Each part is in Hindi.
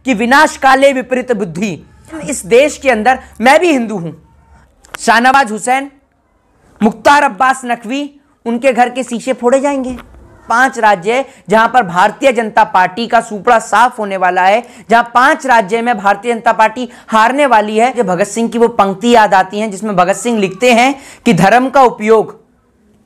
कि विनाश काले विपरीत बुद्धि। इस देश के अंदर मैं भी हिंदू हूं, शाहनवाज हुसैन, मुख्तार अब्बास नकवी, उनके घर के शीशे फोड़े जाएंगे। 5 राज्य जहां पर भारतीय जनता पार्टी का सुपड़ा साफ होने वाला है, जहां 5 राज्य में भारतीय जनता पार्टी हारने वाली है। जो भगत सिंह की वो पंक्ति याद आती है जिसमें भगत सिंह लिखते हैं कि धर्म का उपयोग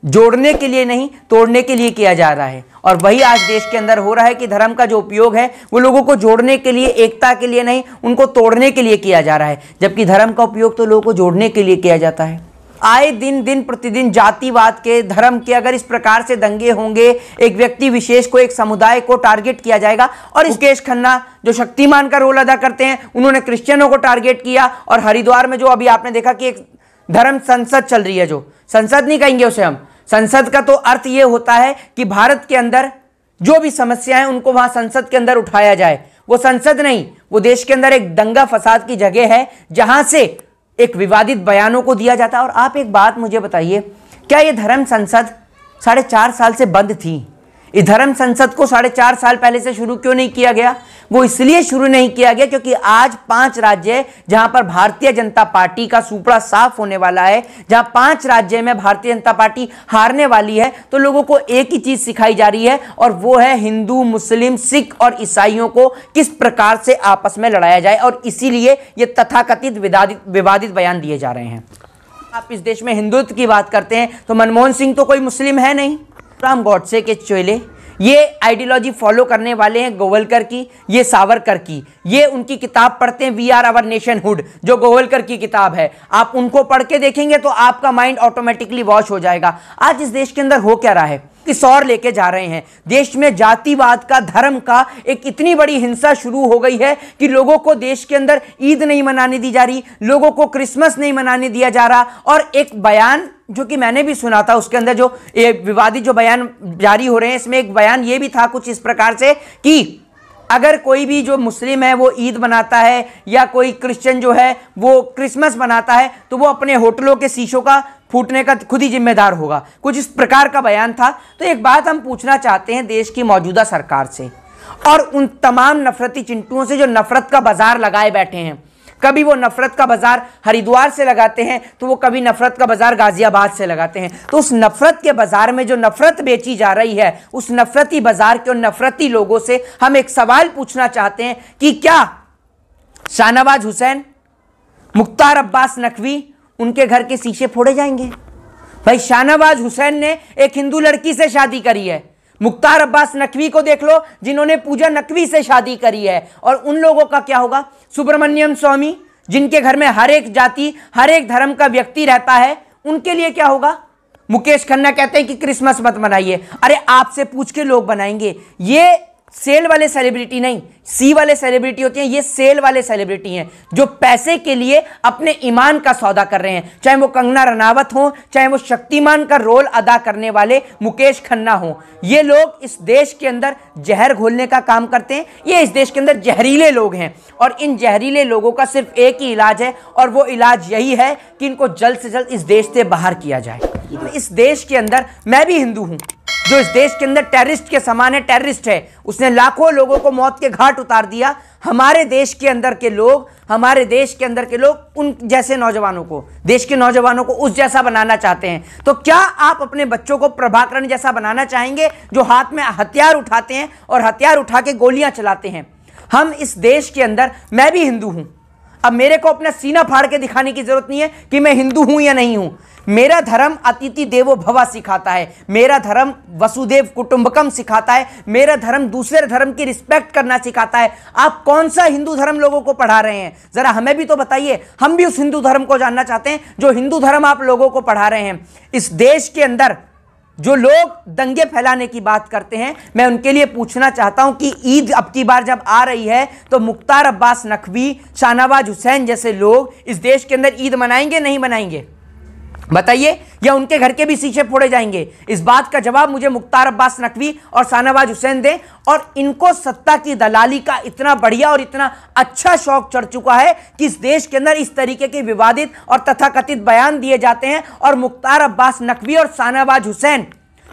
जोड़ने के लिए नहीं तोड़ने के लिए किया जा रहा है, और वही आज देश के अंदर हो रहा है कि धर्म का जो उपयोग है वो लोगों को जोड़ने के लिए, एकता के लिए नहीं, उनको तोड़ने के लिए किया जा रहा है, जबकि धर्म का उपयोग तो लोगों को जोड़ने के लिए किया जाता है। आए दिन दिन प्रतिदिन जातिवाद के, धर्म के अगर इस प्रकार से दंगे होंगे, एक व्यक्ति विशेष को, एक समुदाय को टारगेट किया जाएगा। और मुकेश खन्ना जो शक्तिमान का रोल अदा करते हैं, उन्होंने क्रिश्चियनों को टारगेट किया। और हरिद्वार में जो अभी आपने देखा कि एक धर्म संसद चल रही है, जो संसद नहीं कहेंगे उसे हम, संसद का तो अर्थ यह होता है कि भारत के अंदर जो भी समस्या है उनको वहां संसद के अंदर उठाया जाए। वो संसद नहीं, वो देश के अंदर एक दंगा फसाद की जगह है जहां से एक विवादित बयानों को दिया जाता है। और आप एक बात मुझे बताइए, क्या ये धर्म संसद 4.5 साल से बंद थी? इस धर्म संसद को 4.5 साल पहले से शुरू क्यों नहीं किया गया? वो इसलिए शुरू नहीं किया गया क्योंकि आज 5 राज्य जहां पर भारतीय जनता पार्टी का सुपड़ा साफ होने वाला है, जहां 5 राज्य में भारतीय जनता पार्टी हारने वाली है, तो लोगों को एक ही चीज सिखाई जा रही है, और वो है हिंदू, मुस्लिम, सिख और ईसाइयों को किस प्रकार से आपस में लड़ाया जाए। और इसीलिए ये तथाकथित विवादित बयान दिए जा रहे हैं। आप इस देश में हिंदुत्व की बात करते हैं तो मनमोहन सिंह तो कोई मुस्लिम है नहीं, राम गॉडसे के चेले, ये आइडियोलॉजी फॉलो करने वाले हैं गोवलकर की, ये सावरकर की। ये उनकी किताब पढ़ते हैं, वी आर आवर नेशनहुड, जो गोवलकर की किताब है। आप उनको पढ़ के देखेंगे तो आपका माइंड ऑटोमेटिकली वॉश हो जाएगा। आज इस देश के अंदर हो क्या रहा है, किस और लेके जा रहे हैं। देश में जातिवाद का, धर्म का एक इतनी बड़ी हिंसा शुरू हो गई है कि लोगों को देश के अंदर ईद नहीं मनाने दी जा रही, लोगों को क्रिसमस नहीं मनाने दिया जा रहा। और एक बयान जो कि मैंने भी सुना था, उसके अंदर जो विवादित जो बयान जारी हो रहे हैं, इसमें एक बयान ये भी था कुछ इस प्रकार से कि अगर कोई भी जो मुस्लिम है वो ईद मनाता है या कोई क्रिश्चियन जो है वो क्रिसमस मनाता है, तो वो अपने होटलों के शीशों का फूटने का खुद ही जिम्मेदार होगा। कुछ इस प्रकार का बयान था। तो एक बात हम पूछना चाहते हैं देश की मौजूदा सरकार से और उन तमाम नफरती चिंटुओं से जो नफरत का बाजार लगाए बैठे हैं। कभी वो नफरत का बाजार हरिद्वार से लगाते हैं, तो वो कभी नफरत का बाजार गाजियाबाद से लगाते हैं। तो उस नफरत के बाजार में जो नफरत बेची जा रही है, उस नफरती बाजार के उन नफरती लोगों से हम एक सवाल पूछना चाहते हैं कि क्या शाहनवाज हुसैन, मुख्तार अब्बास नकवी, उनके घर के शीशे फोड़े जाएंगे? भाई शाहनवाज हुसैन ने एक हिंदू लड़की से शादी करी है। मुख्तार अब्बास नकवी को देख लो, जिन्होंने पूजा नकवी से शादी करी है। और उन लोगों का क्या होगा? सुब्रमण्यम स्वामी, जिनके घर में हर एक जाति, हर एक धर्म का व्यक्ति रहता है, उनके लिए क्या होगा? मुकेश खन्ना कहते हैं कि क्रिसमस मत मनाइए। अरे आपसे पूछ के लोग बनाएंगे। ये सेल वाले सेलिब्रिटी नहीं, सी वाले सेलिब्रिटी होते हैं, ये सेल वाले सेलिब्रिटी हैं जो पैसे के लिए अपने ईमान का सौदा कर रहे हैं। चाहे वो कंगना रनावत हो, चाहे वो शक्तिमान का रोल अदा करने वाले मुकेश खन्ना हो, ये लोग इस देश के अंदर जहर घोलने का काम करते हैं। ये इस देश के अंदर जहरीले लोग हैं और इन जहरीले लोगों का सिर्फ एक ही इलाज है, और वो इलाज यही है कि इनको जल्द से जल्द इस देश से बाहर किया जाए। इस देश के अंदर मैं भी हिंदू हूं, जो इस देश के अंदर टेररिस्ट के समान है, टेररिस्ट है, उसने लाखों लोगों को मौत के घाट उतार दिया। हमारे देश के अंदर के लोग, हमारे देश के अंदर के लोग उन जैसे नौजवानों को, देश के नौजवानों को उस जैसा बनाना चाहते हैं। तो क्या आप अपने बच्चों को प्रभाकरण जैसा बनाना चाहेंगे, जो हाथ में हथियार उठाते हैं और हथियार उठा के गोलियां चलाते हैं? हम इस देश के अंदर, मैं भी हिंदू हूं। अब मेरे को अपना सीना फाड़ के दिखाने की जरूरत नहीं है कि मैं हिंदू हूं या नहीं हूं। मेरा धर्म अतिथि देवो भव सिखाता है, मेरा धर्म वसुदेव कुटुंबकम सिखाता है, मेरा धर्म दूसरे धर्म की रिस्पेक्ट करना सिखाता है। आप कौन सा हिंदू धर्म लोगों को पढ़ा रहे हैं? जरा हमें भी तो बताइए। हम भी उस हिंदू धर्म को जानना चाहते हैं जो हिंदू धर्म आप लोगों को पढ़ा रहे हैं। इस देश के अंदर जो लोग दंगे फैलाने की बात करते हैं, मैं उनके लिए पूछना चाहता हूं कि ईद अब की बार जब आ रही है तो मुख्तार अब्बास नकवी, शाहनवाज हुसैन जैसे लोग इस देश के अंदर ईद मनाएंगे नहीं मनाएंगे? बताइए। या उनके घर के भी शीशे फोड़े जाएंगे? इस बात का जवाब मुझे मुख्तार अब्बास नकवी और शाहनवाज हुसैन दें। और इनको सत्ता की दलाली का इतना बढ़िया और इतना अच्छा शौक चढ़ चुका है कि इस देश के अंदर इस तरीके के विवादित और तथाकथित बयान दिए जाते हैं और मुख्तार अब्बास नकवी और शाहनवाज हुसैन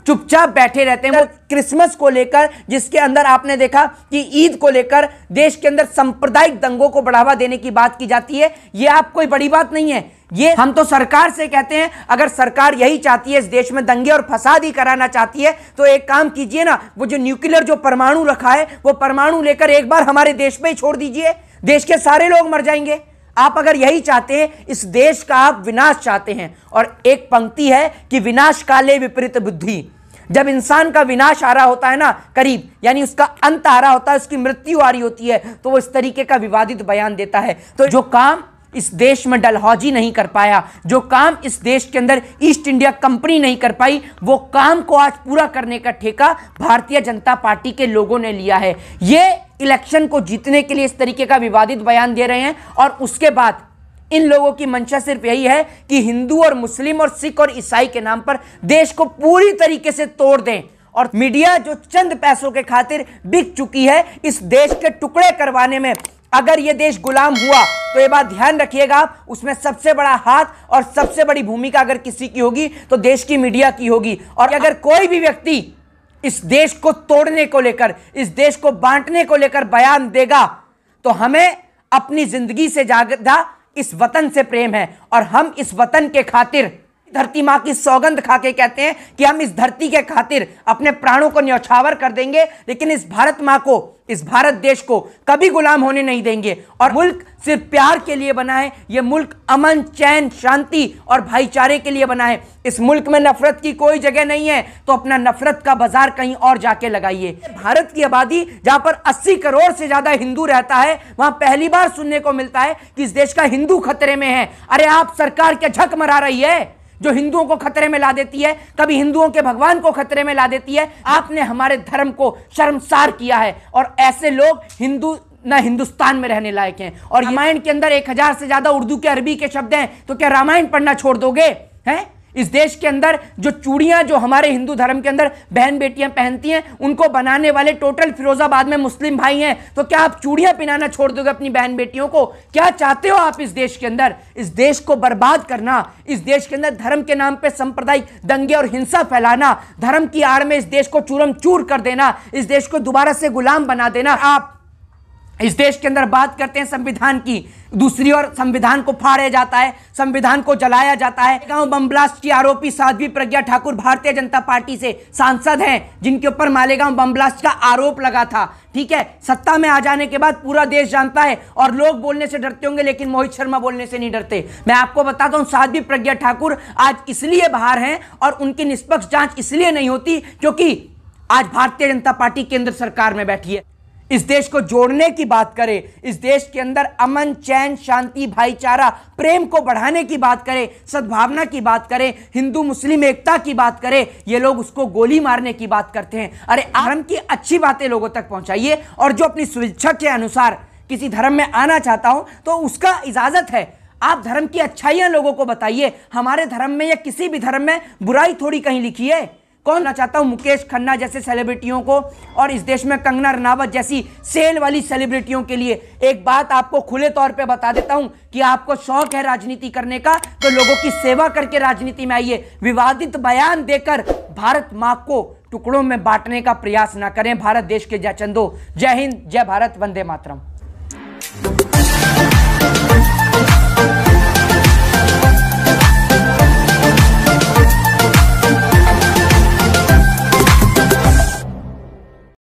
चुपचाप बैठे रहते हैं। वो क्रिसमस को लेकर, जिसके अंदर आपने देखा कि ईद को लेकर देश के अंदर सांप्रदायिक दंगों को बढ़ावा देने की बात की जाती है, ये आप कोई बड़ी बात नहीं है। ये हम तो सरकार से कहते हैं, अगर सरकार यही चाहती है इस देश में दंगे और फसाद ही कराना चाहती है, तो एक काम कीजिए ना, वो जो न्यूक्लियर जो परमाणु रखा है, वो परमाणु लेकर एक बार हमारे देश पे ही छोड़ दीजिए, देश के सारे लोग मर जाएंगे। आप अगर यही चाहते हैं, इस देश का आप विनाश चाहते हैं। और एक पंक्ति है कि विनाश काले विपरीत बुद्धि। जब इंसान का विनाश आ रहा होता है ना करीब, यानी उसका अंत आ रहा होता है, उसकी मृत्यु आ रही होती है, तो वो इस तरीके का विवादित बयान देता है। तो जो काम इस देश में डलहौजी नहीं कर पाया, जो काम इस देश के अंदर ईस्ट इंडिया कंपनी नहीं कर पाई, वो काम को आज पूरा करने का ठेका भारतीय जनता पार्टी के लोगों ने लिया है। ये इलेक्शन को जीतने के लिए इस तरीके का विवादित बयान दे रहे हैं, और उसके बाद इन लोगों की मंशा सिर्फ यही है कि हिंदू और मुस्लिम और सिख और ईसाई के नाम पर देश को पूरी तरीके से तोड़ दें। और मीडिया जो चंद पैसों के खातिर बिक चुकी है इस देश के टुकड़े करवाने में, अगर ये देश गुलाम हुआ तो ये बात ध्यान रखिएगा आप, उसमें सबसे बड़ा हाथ और सबसे बड़ी भूमिका अगर किसी की होगी तो देश की मीडिया की होगी। और अगर कोई भी व्यक्ति इस देश को तोड़ने को लेकर, इस देश को बांटने को लेकर बयान देगा, तो हमें अपनी जिंदगी से ज्यादा इस वतन से प्रेम है, और हम इस वतन के खातिर धरती मां की सौगंध खा के कहते हैं कि हम इस धरती के खातिर अपने प्राणों को न्यौछावर कर देंगे, लेकिन इस भारत मां को, इस भारत देश को कभी गुलाम होने नहीं देंगे। और मुल्क सिर्फ प्यार के लिए बना है, यह मुल्क अमन, चैन, शांति और भाईचारे के लिए बना है। इस मुल्क में नफरत की कोई जगह नहीं है, तो अपना नफरत का बाजार कहीं और जाके लगाइए। भारत की आबादी जहां पर 80 करोड़ से ज्यादा हिंदू रहता है, वहां पहली बार सुनने को मिलता है कि इस देश का हिंदू खतरे में है। अरे आप सरकार क्या झक मरा रही है जो हिंदुओं को खतरे में ला देती है, कभी हिंदुओं के भगवान को खतरे में ला देती है। आपने हमारे धर्म को शर्मसार किया है, और ऐसे लोग हिंदू ना हिंदुस्तान में रहने लायक हैं। और रामायण के अंदर 1000 से ज्यादा उर्दू के अरबी के शब्द हैं, तो क्या रामायण पढ़ना छोड़ दोगे? हैं? इस देश के अंदर जो चूड़ियां जो हमारे हिंदू धर्म के अंदर बहन बेटियां पहनती हैं, उनको बनाने वाले टोटल फिरोजाबाद में मुस्लिम भाई हैं, तो क्या आप चूड़ियां पहनाना छोड़ दोगे अपनी बहन बेटियों को? क्या चाहते हो आप इस देश के अंदर? इस देश को बर्बाद करना, इस देश के अंदर धर्म के नाम पे सांप्रदायिक दंगे और हिंसा फैलाना, धर्म की आड़ में इस देश को चूरम चूर कर देना, इस देश को दोबारा से गुलाम बना देना। आप इस देश के अंदर बात करते हैं संविधान की, दूसरी ओर संविधान को फाड़ा जाता है, संविधान को जलाया जाता है। गांव बम ब्लास्ट की आरोपी साध्वी प्रज्ञा ठाकुर भारतीय जनता पार्टी से सांसद हैं, जिनके ऊपर मालेगांव बम ब्लास्ट का आरोप लगा था। ठीक है, सत्ता में आ जाने के बाद पूरा देश जानता है, और लोग बोलने से डरते होंगे लेकिन मोहित शर्मा बोलने से नहीं डरते। मैं आपको बताता हूं, साध्वी प्रज्ञा ठाकुर आज इसलिए बाहर हैं और उनकी निष्पक्ष जांच इसलिए नहीं होती क्योंकि आज भारतीय जनता पार्टी केंद्र सरकार में बैठी है। इस देश को जोड़ने की बात करें, इस देश के अंदर अमन, चैन, शांति, भाईचारा, प्रेम को बढ़ाने की बात करें, सद्भावना की बात करें, हिंदू मुस्लिम एकता की बात करें, ये लोग उसको गोली मारने की बात करते हैं। अरे धर्म की अच्छी बातें लोगों तक पहुंचाइए, और जो अपनी स्वेच्छा के अनुसार किसी धर्म में आना चाहता हो तो उसका इजाजत है। आप धर्म की अच्छाइयां लोगों को बताइए। हमारे धर्म में या किसी भी धर्म में बुराई थोड़ी कहीं लिखी है। कौन ना चाहता हूं मुकेश खन्ना जैसे सेलिब्रिटियों को, और इस देश में कंगना रनावत जैसी सेल वाली सेलिब्रिटियों के लिए। एक बात आपको खुले तौर पे बता देता हूं कि आपको शौक है राजनीति करने का, तो लोगों की सेवा करके राजनीति में आइए। विवादित बयान देकर भारत मां को टुकड़ों में बांटने का प्रयास ना करें। भारत देश के जय चंदो। जय हिंद, जय भारत, वंदे मातरम।